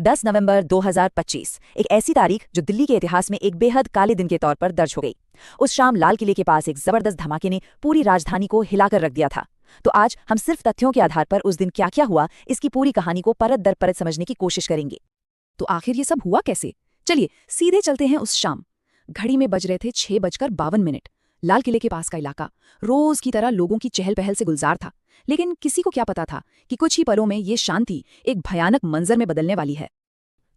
10 नवंबर 2025 एक ऐसी तारीख जो दिल्ली के इतिहास में एक बेहद काले दिन के तौर पर दर्ज हो गई। उस शाम लाल किले के पास एक जबरदस्त धमाके ने पूरी राजधानी को हिलाकर रख दिया था। तो आज हम सिर्फ तथ्यों के आधार पर उस दिन क्या क्या हुआ, इसकी पूरी कहानी को परत दर परत समझने की कोशिश करेंगे। तो आखिर ये सब हुआ कैसे? चलिए सीधे चलते हैं उस शाम। घड़ी में बज रहे थे 6:52। लाल किले के पास का इलाका रोज की तरह लोगों की चहल पहल से गुलजार था, लेकिन किसी को क्या पता था कि कुछ ही पलों में ये शांति एक भयानक मंजर में बदलने वाली है।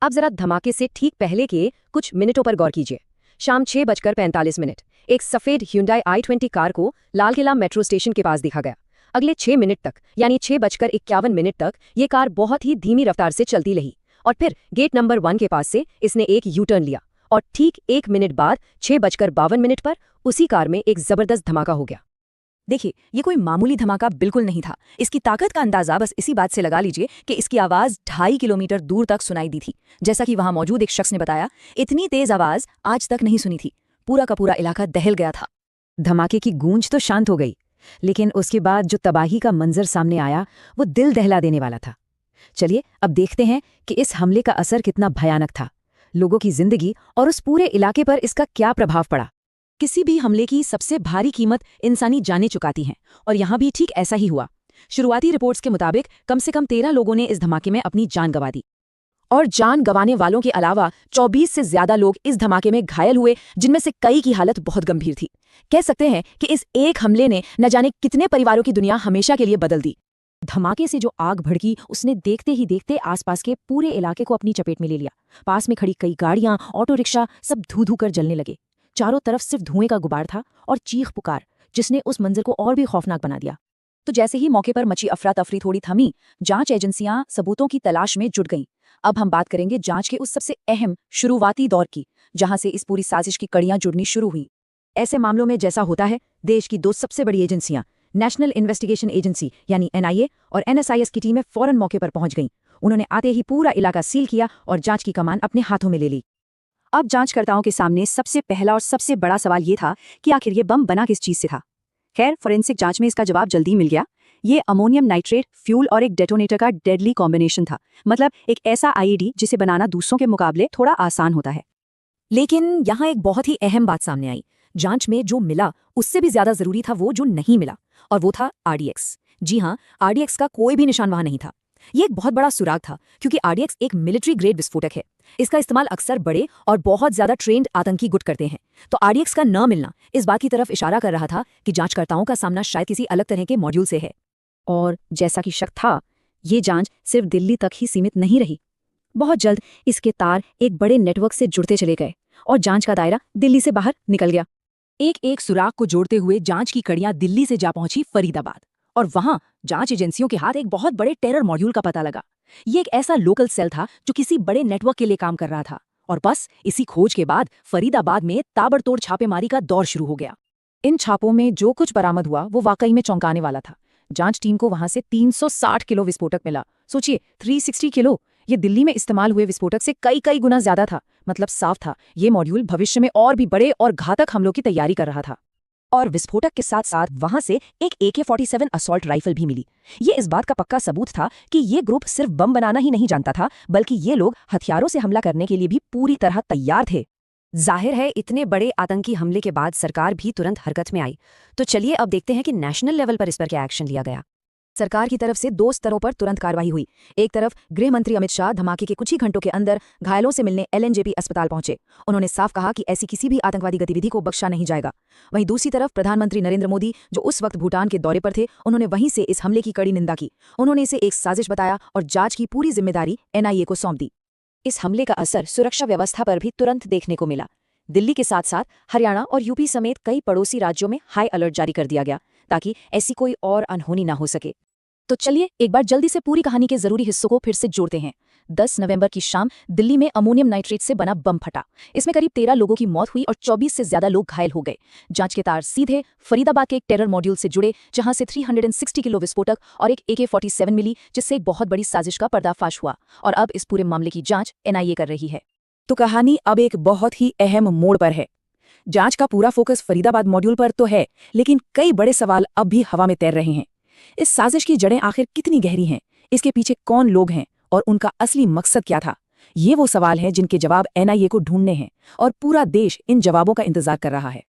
अब जरा धमाके से ठीक पहले के कुछ मिनटों पर गौर कीजिए। शाम 6:45 एक सफेद Hyundai i20 कार को लाल किला मेट्रो स्टेशन के पास देखा गया। अगले 6 मिनट तक यानी 6:51 तक ये कार बहुत ही धीमी रफ्तार से चलती रही और फिर गेट नंबर 1 के पास से इसने एक यू टर्न लिया और ठीक 1 मिनट बाद 6:52 पर उसी कार में एक जबरदस्त धमाका हो गया। देखिए, ये कोई मामूली धमाका बिल्कुल नहीं था। इसकी ताकत का अंदाजा बस इसी बात से लगा लीजिए कि इसकी आवाज 2.5 किलोमीटर दूर तक सुनाई दी थी। जैसा कि वहां मौजूद एक शख्स ने बताया, इतनी तेज आवाज आज तक नहीं सुनी थी। पूरा का पूरा इलाका दहल गया था। धमाके की गूंज तो शांत हो गई, लेकिन उसके बाद जो तबाही का मंजर सामने आया वो दिल दहला देने वाला था। चलिए अब देखते हैं कि इस हमले का असर कितना भयानक था, लोगों की जिंदगी और उस पूरे इलाके पर इसका क्या प्रभाव पड़ा। किसी भी हमले की सबसे भारी कीमत इंसानी जानें चुकाती हैं, और यहाँ भी ठीक ऐसा ही हुआ। शुरुआती रिपोर्ट्स के मुताबिक कम से कम 13 लोगों ने इस धमाके में अपनी जान गंवा दी, और जान गंवाने वालों के अलावा 24 से ज्यादा लोग इस धमाके में घायल हुए, जिनमें से कई की हालत बहुत गंभीर थी। कह सकते हैं कि इस एक हमले ने न जाने कितने परिवारों की दुनिया हमेशा के लिए बदल दी। धमाके से जो आग भड़की उसने देखते ही देखते आसपास के पूरे इलाके को अपनी चपेट में ले लिया। पास में खड़ी कई गाड़ियां, ऑटो रिक्शा सब धू धू कर जलने लगे। चारों तरफ सिर्फ धुएं का गुबार था और चीख पुकार, जिसने उस मंजर को और भी खौफनाक बना दिया। तो जैसे ही मौके पर मची अफरा तफरी थोड़ी थमी, जांच एजेंसियां सबूतों की तलाश में जुट गईं। अब हम बात करेंगे जांच के उस सबसे अहम शुरुआती दौर की, जहां से इस पूरी साजिश की कड़ियां जुड़नी शुरू हुई। ऐसे मामलों में जैसा होता है, देश की 2 सबसे बड़ी एजेंसियां नेशनल इन्वेस्टिगेशन एजेंसी यानी NIA और NSIS की टीमें फौरन मौके पर पहुंच गईं। उन्होंने आते ही पूरा इलाका सील किया और जांच की कमान अपने हाथों में ले ली। अब जांचकर्ताओं के सामने सबसे पहला और सबसे बड़ा सवाल ये था कि आखिर ये बम बना किस चीज से था। खैर, फोरेंसिक जांच में इसका जवाब जल्दी मिल गया। ये अमोनियम नाइट्रेट, फ्यूल और एक डेटोनेटर का डेडली कॉम्बिनेशन था। मतलब एक ऐसा IED जिसे बनाना दूसरों के मुकाबले थोड़ा आसान होता है। लेकिन यहाँ एक बहुत ही अहम बात सामने आई। जांच में जो मिला उससे भी ज्यादा जरूरी था वो जो नहीं मिला, और वो था RDX। जी हाँ, RDX का कोई भी निशान वहां नहीं था। ये एक बहुत बड़ा सुराग था, क्योंकि RDX एक मिलिट्री ग्रेड विस्फोटक है। इसका इस्तेमाल अक्सर बड़े और बहुत ज्यादा ट्रेंड आतंकी गुट करते हैं। तो RDX का न मिलना इस बात की तरफ इशारा कर रहा था कि जांचकर्ताओं का सामना शायद किसी अलग तरह के मॉड्यूल से है। और जैसा कि शक था, ये जांच सिर्फ दिल्ली तक ही सीमित नहीं रही। बहुत जल्द इसके तार एक बड़े नेटवर्क से जुड़ते चले गए और जांच का दायरा दिल्ली से बाहर निकल गया। एक एक सुराग को जोड़ते हुए जांच की कड़ियां दिल्ली से जा पहुंची फरीदाबाद, और वहां जांच एजेंसियों के हाथ एक बहुत बड़े टेरर मॉड्यूल का पता लगा। ये एक ऐसा लोकल सेल था जो किसी बड़े नेटवर्क के लिए काम कर रहा था, और बस इसी खोज के बाद फरीदाबाद में ताबड़तोड़ छापेमारी का दौर शुरू हो गया। इन छापों में जो कुछ बरामद हुआ वो वाकई में चौंकाने वाला था। जांच टीम को वहां से 360 किलो विस्फोटक मिला। सोचिए, 360 किलो! ये दिल्ली में इस्तेमाल हुए विस्फोटक से कई गुना ज्यादा था। मतलब साफ था, ये मॉड्यूल भविष्य में और भी बड़े और घातक हमलों की तैयारी कर रहा था। और विस्फोटक के साथ साथ वहां से एक AK-47 असॉल्ट राइफल भी मिली। ये इस बात का पक्का सबूत था कि ये ग्रुप सिर्फ बम बनाना ही नहीं जानता था, बल्कि ये लोग हथियारों से हमला करने के लिए भी पूरी तरह तैयार थे। जाहिर है, इतने बड़े आतंकी हमले के बाद सरकार भी तुरंत हरकत में आई। तो चलिए अब देखते हैं कि नेशनल लेवल पर इस पर क्या एक्शन लिया गया। सरकार की तरफ से 2 स्तरों पर तुरंत कार्रवाई हुई। एक तरफ गृह मंत्री अमित शाह धमाके के कुछ ही घंटों के अंदर घायलों से मिलने LNJP अस्पताल पहुंचे। उन्होंने साफ कहा कि ऐसी किसी भी आतंकवादी गतिविधि को बख्शा नहीं जाएगा। वहीं दूसरी तरफ प्रधानमंत्री नरेंद्र मोदी, जो उस वक्त भूटान के दौरे पर थे, उन्होंने वहीं से इस हमले की कड़ी निंदा की। उन्होंने इसे एक साजिश बताया और जांच की पूरी जिम्मेदारी NIA को सौंप दी। इस हमले का असर सुरक्षा व्यवस्था पर भी तुरंत देखने को मिला। दिल्ली के साथ साथ हरियाणा और UP समेत कई पड़ोसी राज्यों में हाई अलर्ट जारी कर दिया गया, ताकि ऐसी कोई और अनहोनी न हो सके। तो चलिए एक बार जल्दी से पूरी कहानी के जरूरी हिस्सों को फिर से जोड़ते हैं। 10 नवंबर की शाम दिल्ली में अमोनियम नाइट्रेट से बना बम फटा। इसमें करीब 13 लोगों की मौत हुई और 24 से ज्यादा लोग घायल हो गए। जांच के तार सीधे फरीदाबाद के एक टेरर मॉड्यूल से जुड़े, जहां से 360 किलो विस्फोटक और एक AK-47 मिली, जिससे एक बहुत बड़ी साजिश का पर्दाफाश हुआ। और अब इस पूरे मामले की जांच NIA कर रही है। तो कहानी अब एक बहुत ही अहम मोड़ पर है। जांच का पूरा फोकस फरीदाबाद मॉड्यूल पर तो है, लेकिन कई बड़े सवाल अब भी हवा में तैर रहे हैं। इस साजिश की जड़ें आखिर कितनी गहरी हैं? इसके पीछे कौन लोग हैं और उनका असली मकसद क्या था? ये वो सवाल हैं जिनके जवाब एनआईए को ढूंढने हैं और पूरा देश इन जवाबों का इंतजार कर रहा है।